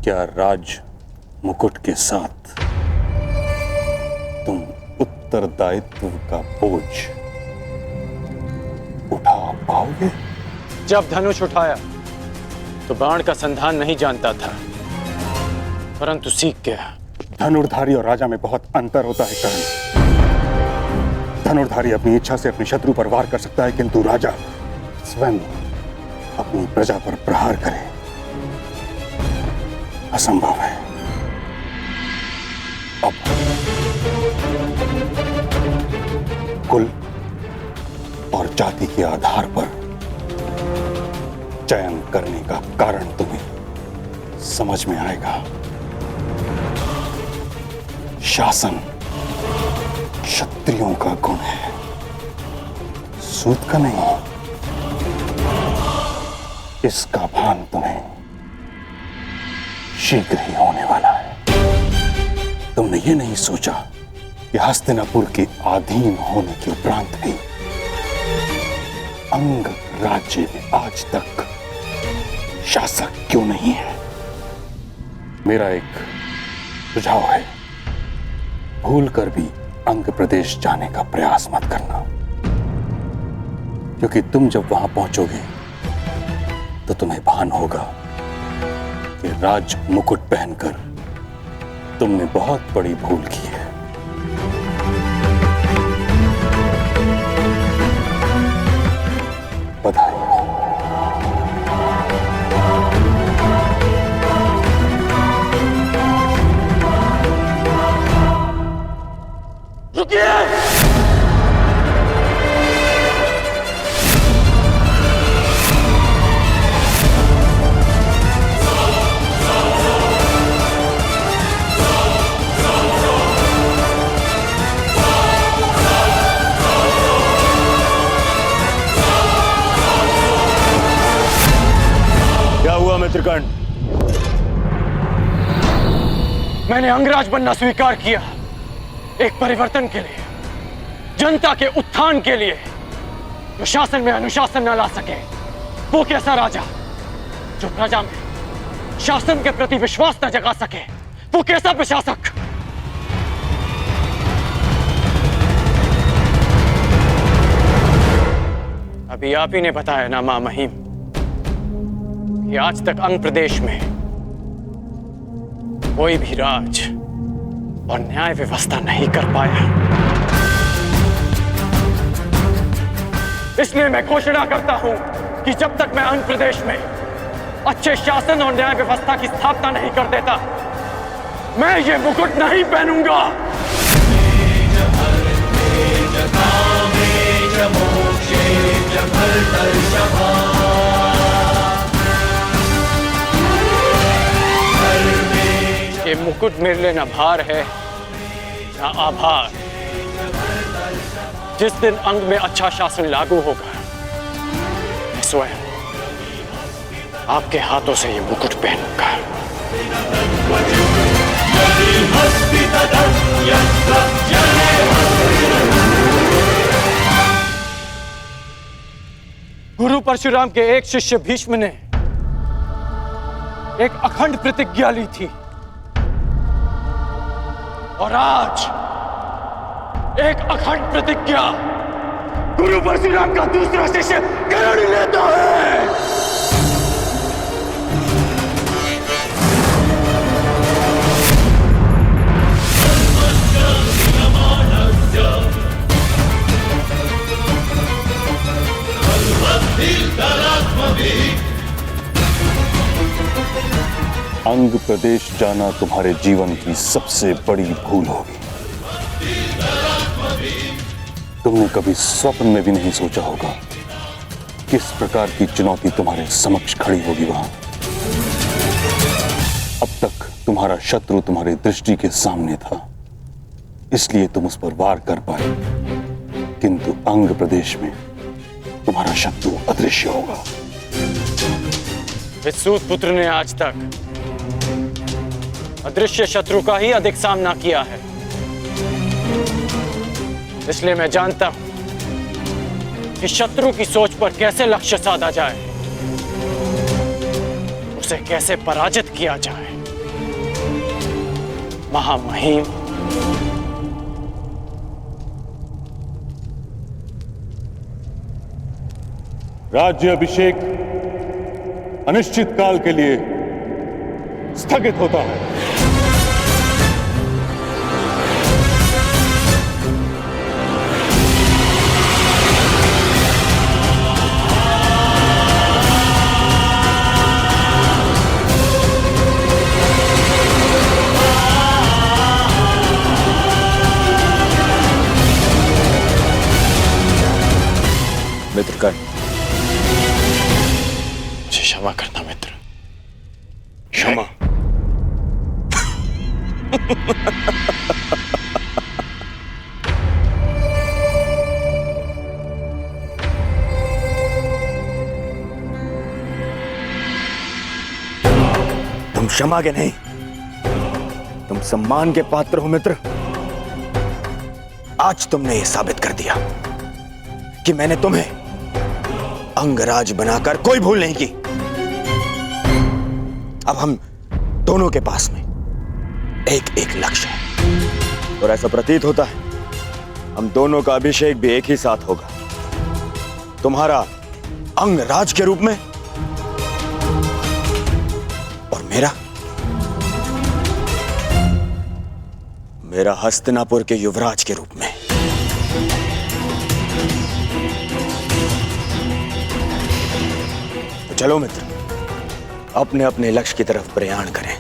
क्या राज मुकुट के साथ तुम उत्तरदायित्व का बोझ उठा पाओगे? जब धनुष उठाया तो बाण का संधान नहीं जानता था, परंतु सीख गया। धनुर्धारी और राजा में बहुत अंतर होता है कर्ण। धनुर्धारी अपनी इच्छा से अपने शत्रु पर वार कर सकता है, किंतु राजा स्वयं अपनी प्रजा पर प्रहार करे असंभव है। अब कुल और जाति के आधार पर चयन करने का कारण तुम्हें समझ में आएगा। शासन क्षत्रियों का गुण है, सूत का नहीं। इसका भान तुम्हें शीघ्र ही होने वाला है। तुमने ये नहीं सोचा कि हस्तिनापुर के अधीन होने के उपरांत भी अंग राज्य में आज तक शासक क्यों नहीं है? मेरा एक सुझाव है, भूल कर भी अंग प्रदेश जाने का प्रयास मत करना, क्योंकि तुम जब वहां पहुंचोगे तो तुम्हें भान होगा कि राज मुकुट पहनकर तुमने बहुत बड़ी भूल की है। बधाई। रुकिए! क्या हुआ मित्रकर्ण? मैंने अंगराज बनना स्वीकार किया, एक परिवर्तन के लिए, जनता के उत्थान के लिए, जो शासन में अनुशासन न ला सके। वो कैसा राजा जो प्रजा में शासन के प्रति विश्वास न जगा सके? वो कैसा प्रशासक? अभी आप ही ने बताया ना मां महिम कि आज तक अंग प्रदेश में कोई भी राज और न्याय व्यवस्था नहीं कर पाया। इसलिए मैं घोषणा करता हूं कि जब तक मैं अंग प्रदेश में अच्छे शासन और न्याय व्यवस्था की स्थापना नहीं कर देता, मैं ये मुकुट नहीं पहनूंगा। ये मुकुट मेरे लिए न भार है न आभार। जिस दिन अंग में अच्छा शासन लागू होगा, मैं स्वयं आपके हाथों से ये मुकुट पहनूंगा। गुरु परशुराम के एक शिष्य भीष्म ने एक अखंड प्रतिज्ञा ली थी, और आज एक अखंड प्रतिज्ञा गुरु परशुराम का दूसरा शिष्य कर्ण लेता है। अंग प्रदेश जाना तुम्हारे जीवन की सबसे बड़ी भूल होगी। तुमने कभी स्वप्न में भी नहीं सोचा होगा किस प्रकार की चुनौती तुम्हारे समक्ष खड़ी होगी वहां। अब तक तुम्हारा शत्रु तुम्हारी दृष्टि के सामने था, इसलिए तुम उस पर वार कर पाए, किंतु अंग प्रदेश में तुम्हारा शत्रु अदृश्य होगा। इस सूत पुत्र ने आज तक अदृश्य शत्रु का ही अधिक सामना किया है, इसलिए मैं जानता हूं कि शत्रु की सोच पर कैसे लक्ष्य साधा जाए, उसे कैसे पराजित किया जाए। महामहिम। राज्य अभिषेक अनिश्चित काल के लिए स्थगित होता है। मित्र कर्ण, मुझे क्षमा करना मित्र, क्षमा। तुम क्षमा के नहीं, तुम सम्मान के पात्र हो मित्र। आज तुमने यह साबित कर दिया कि मैंने तुम्हें अंगराज बनाकर कोई भूल नहीं की। अब हम दोनों के पास में एक एक लक्ष्य है और ऐसा प्रतीत होता है हम दोनों का अभिषेक भी एक ही साथ होगा, तुम्हारा अंगराज के रूप में और मेरा हस्तिनापुर के युवराज के रूप में। तो चलो मित्र, अपने अपने लक्ष्य की तरफ प्रयाण करें।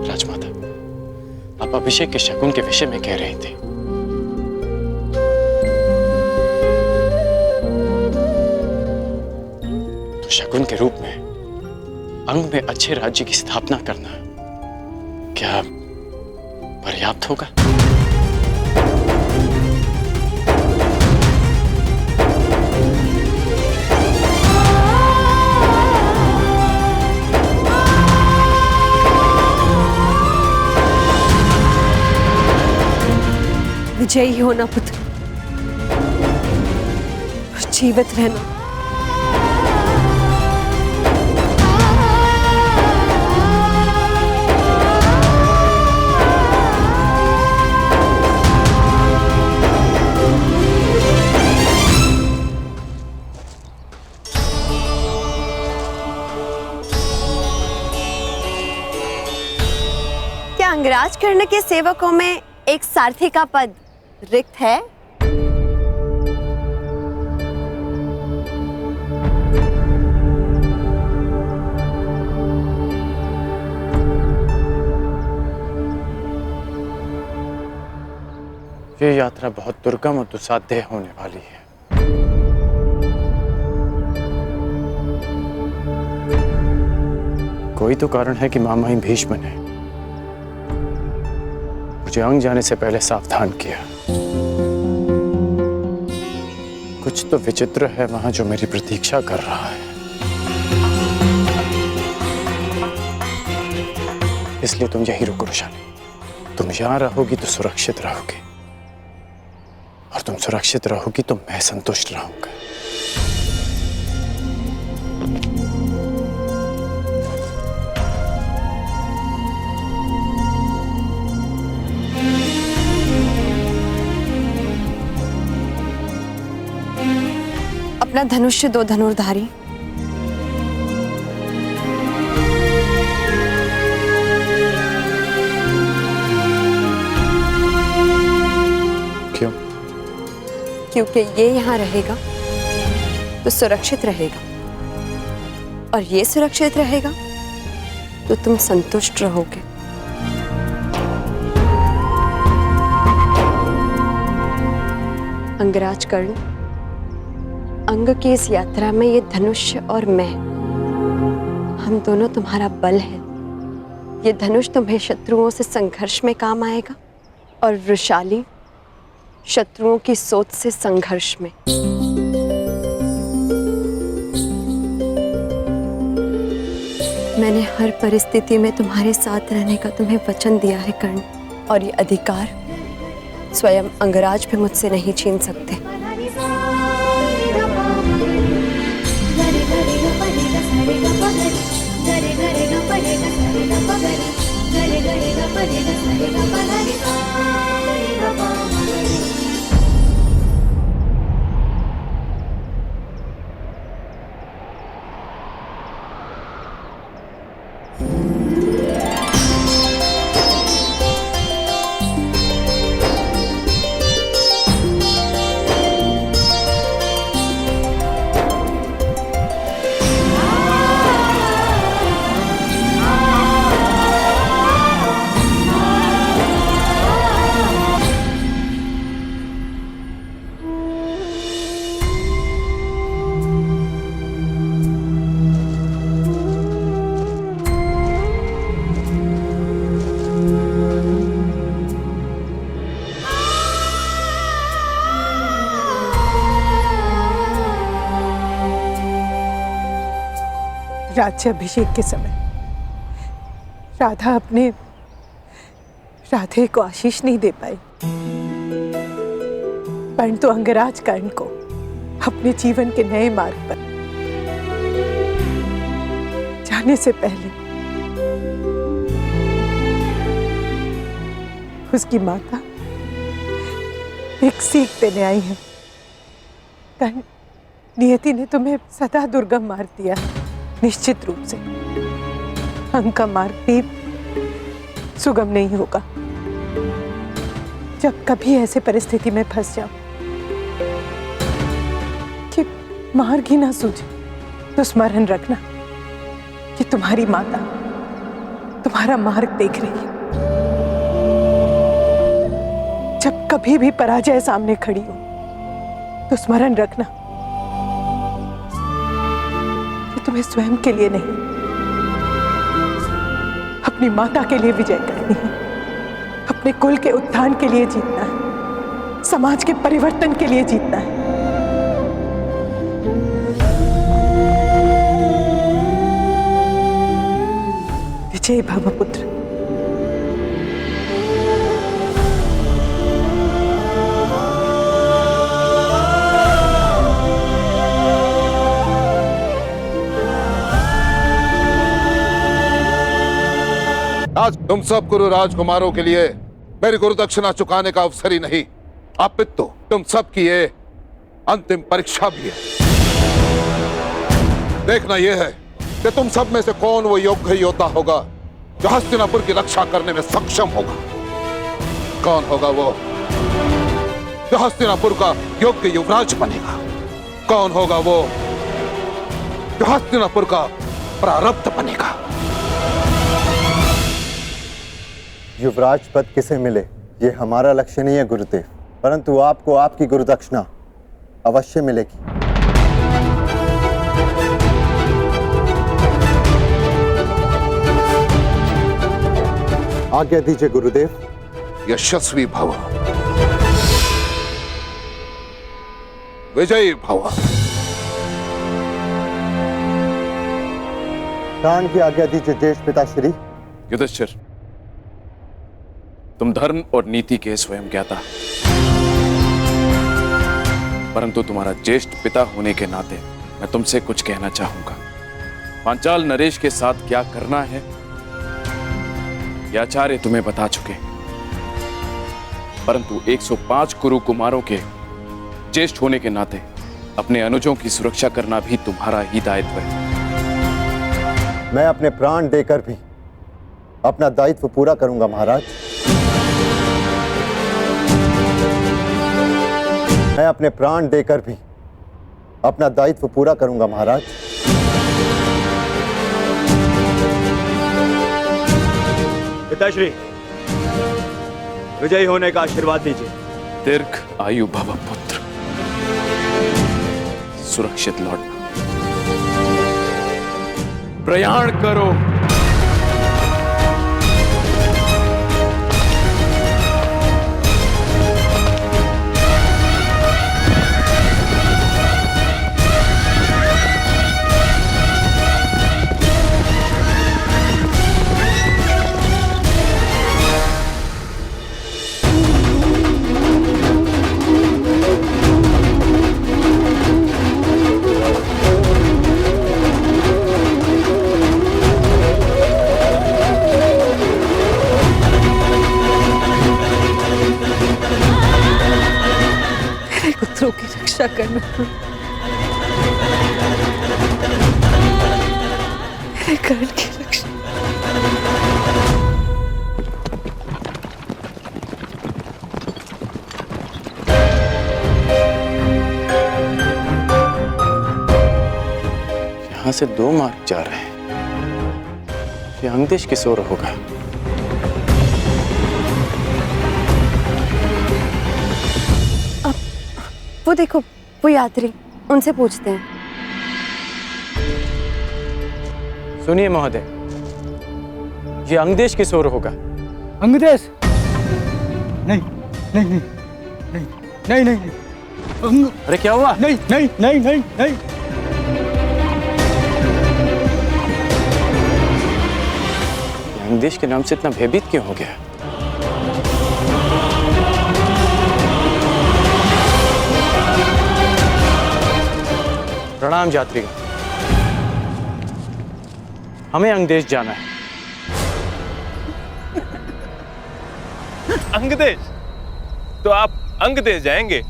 राजमाता, आप अभिषेक के शकुन के विषय में कह रहे थे। शकुन के रूप में अंग में अच्छे राज्य की स्थापना करना क्या पर्याप्त होगा? विजयी होना पुत्र, जीवित रहना। क्या अंगराज कर्ण के सेवकों में एक सारथी का पद रिक्त है? ये यात्रा बहुत दुर्गम और दुस्साध्य होने वाली है। कोई तो कारण है कि महामहिम भीष्म ने मुझे अंग जाने से पहले सावधान किया। कुछ तो विचित्र है वहां जो मेरी प्रतीक्षा कर रहा है। इसलिए तुम यही रुको रुशाली। तुम यहां रहोगी तो सुरक्षित रहोगी, और तुम सुरक्षित रहोगी तो मैं संतुष्ट रहूंगा। अपना धनुष्य दो धनुर्धारी। क्यों? क्योंकि ये यहां रहेगा तो सुरक्षित रहेगा, और ये सुरक्षित रहेगा तो तुम संतुष्ट रहोगे। अंगराज कर्ण, अंग की इस यात्रा में ये धनुष और मैं, हम दोनों तुम्हारा बल है। ये धनुष तुम्हें शत्रुओं से संघर्ष में काम आएगा, और वृषाली शत्रुओं की सोच से संघर्ष में। मैं मैंने हर परिस्थिति में तुम्हारे साथ रहने का तुम्हें वचन दिया है कर्ण, और ये अधिकार स्वयं अंगराज भी मुझसे नहीं छीन सकते। राज्याभिषेक के समय राधा अपने राधे को आशीष नहीं दे पाई, परंतु अंगराज कर्ण को अपने जीवन के नए मार्ग पर जाने से पहले उसकी माता एक सीख देने आई है। कर्ण, नियति ने तुम्हें सदा दुर्गम मार्ग दिया है। निश्चित रूप से अंग का मार्ग भी सुगम नहीं होगा। जब कभी ऐसे परिस्थिति में फंस जाओ कि मार्ग ही ना सूझे, तो स्मरण रखना कि तुम्हारी माता तुम्हारा मार्ग देख रही है। जब कभी भी पराजय सामने खड़ी हो, तो स्मरण रखना तुम्हें स्वयं के लिए नहीं, अपनी माता के लिए विजय करनी है। अपने कुल के उत्थान के लिए जीतना है, समाज के परिवर्तन के लिए जीतना है। विजय भव पुत्र। आज तुम सब गुरु राजकुमारों के लिए मेरी गुरु दक्षिणा चुकाने का अवसर ही नहीं, अपितु तुम सब की ये अंतिम परीक्षा भी है। देखना यह है कि तुम सब में से कौन वो योग्य योद्धा होगा जो हस्तिनापुर की रक्षा करने में सक्षम होगा। कौन होगा वो जो हस्तिनापुर का योग्य युवराज बनेगा। कौन होगा वो जो हस्तिनापुर का प्रारब्ध बनेगा। युवराज पद किसे मिले ये हमारा लक्ष्य नहीं है गुरुदेव, परंतु आपको आपकी गुरु दक्षिणा अवश्य मिलेगी। आज्ञा दीजिए गुरुदेव। यशस्वी भव, विजयी भव। प्राण की आज्ञा दीजिए ज्येष्ठ पिताश्री। युधिष्ठिर, तुम धर्म और नीति के स्वयं ज्ञाता, परंतु तुम्हारा ज्येष्ठ पिता होने के नाते मैं तुमसे कुछ कहना चाहूंगा। पांचाल नरेश के साथ क्या करना है ये आचार्य तुम्हें बता चुके, परंतु 105 कुरु कुमारों के ज्येष्ठ होने के नाते अपने अनुजों की सुरक्षा करना भी तुम्हारा ही दायित्व है। मैं अपने प्राण देकर भी अपना दायित्व पूरा करूंगा महाराज। मैं अपने प्राण देकर भी अपना दायित्व पूरा करूंगा महाराज। पिताश्री, विजयी होने का आशीर्वाद दीजिए। दीर्घ आयु भव पुत्र, सुरक्षित लौटना। प्रयाण करो। पुत्रों की रक्षा करना मेरे कर्ण की रक्षा। यहाँ से 2 मार्ग जा रहे हैं। ये अंगदेश किस ओर होगा? वो देखो, वो यात्री, उनसे पूछते हैं। सुनिए महोदय, ये अंगदेश किस ओर होगा? अंगदेश? नहीं नहीं नहीं नहीं नहीं नहीं नहीं अरे क्या हुआ? नहीं नहीं नहीं नहीं नहीं। ये अंगदेश के नाम से इतना भयभीत क्यों हो गया? प्रणाम यात्री, हमें अंगदेश जाना है। अंगदेश? तो आप अंगदेश जाएंगे?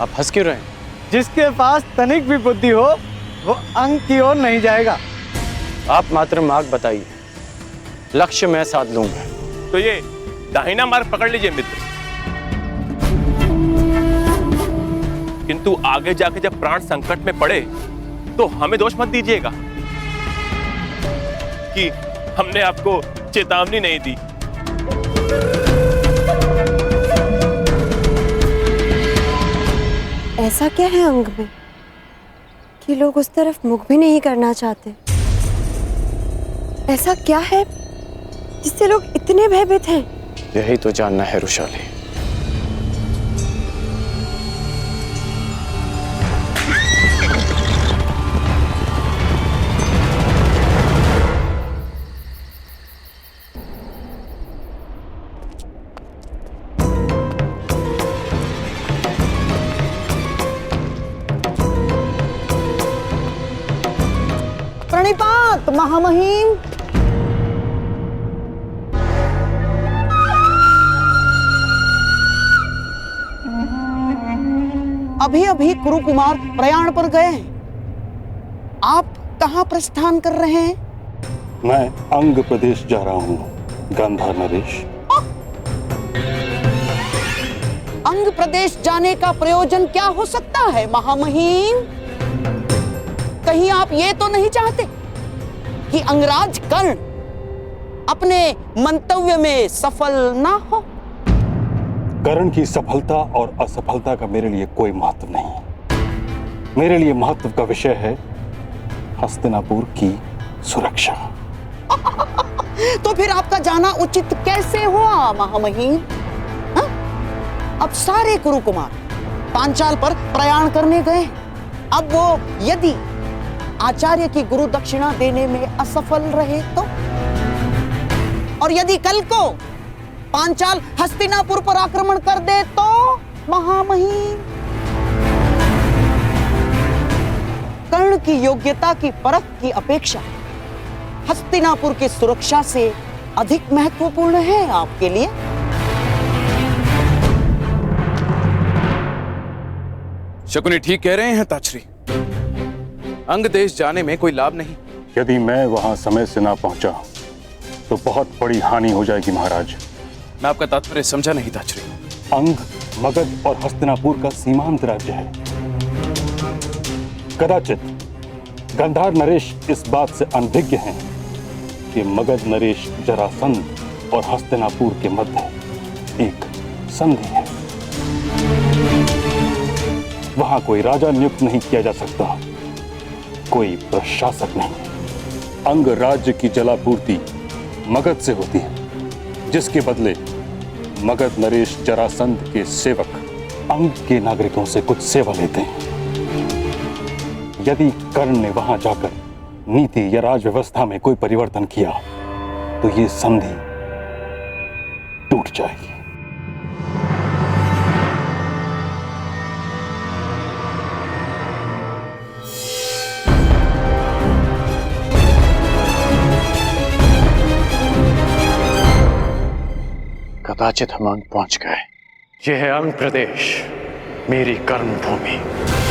आप हंस क्यों रहे हैं? जिसके पास तनिक भी बुद्धि हो वो अंग की ओर नहीं जाएगा। आप मात्र मार्ग बताइए, लक्ष्य मैं साध लूंगा। तो ये दाहिना मार्ग पकड़ लीजिए मित्र, किंतु आगे जाके जब प्राण संकट में पड़े तो हमें दोष मत दीजिएगा कि हमने आपको चेतावनी नहीं दी। ऐसा क्या है अंग में कि लोग उस तरफ मुख भी नहीं करना चाहते? ऐसा क्या है जिससे लोग इतने भयभीत हैं? यही तो जानना है रुशाली। प्रणिपात महामहिम। अभी अभी कुरुकुमार प्रयाण पर गए हैं। आप कहाँ प्रस्थान कर रहे हैं? मैं अंग प्रदेश जा रहा हूँ, गांधार नरेश। अंग प्रदेश जाने का प्रयोजन क्या हो सकता है महामहिम? कहीं आप ये तो नहीं चाहते कि अंगराज कर्ण अपने मंतव्य में सफल ना हो? कर्ण की सफलता और असफलता का मेरे लिए कोई महत्व नहीं। मेरे लिए महत्व का विषय है हस्तिनापुर की सुरक्षा। तो फिर आपका जाना उचित कैसे हुआ महामहिम? अब सारे कुरुकुमार पांचाल पर प्रयाण करने गए। अब वो यदि आचार्य की गुरु दक्षिणा देने में असफल रहे तो, और यदि कल को पांचाल हस्तिनापुर पर आक्रमण कर दे तो महामहिम? कर्ण की योग्यता की परख की अपेक्षा हस्तिनापुर की सुरक्षा से अधिक महत्वपूर्ण है आपके लिए। शकुनी ठीक कह रहे हैं ताछरी। अंग देश जाने में कोई लाभ नहीं। यदि मैं वहां समय से ना पहुंचा तो बहुत बड़ी हानि हो जाएगी महाराज। मैं आपका तात्पर्य समझा नहीं ताछरी। अंग, मगध और हस्तिनापुर का सीमांत राज्य है। कदाचित गांधार नरेश इस बात से अनभिज्ञ हैं कि मगध नरेश जरासंध और हस्तिनापुर के मध्य एक संधि है। वहां कोई राजा नियुक्त नहीं किया जा सकता, कोई प्रशासक नहीं। अंग राज्य की जलापूर्ति मगध से होती है, जिसके बदले मगध नरेश जरासंध के सेवक अंग के नागरिकों से कुछ सेवा लेते हैं। यदि कर्ण ने वहां जाकर नीति या राज व्यवस्था में कोई परिवर्तन किया तो ये संधि टूट जाएगी। कदाचित हम अंग पहुंच गए। यह है अंग प्रदेश, मेरी कर्म भूमि।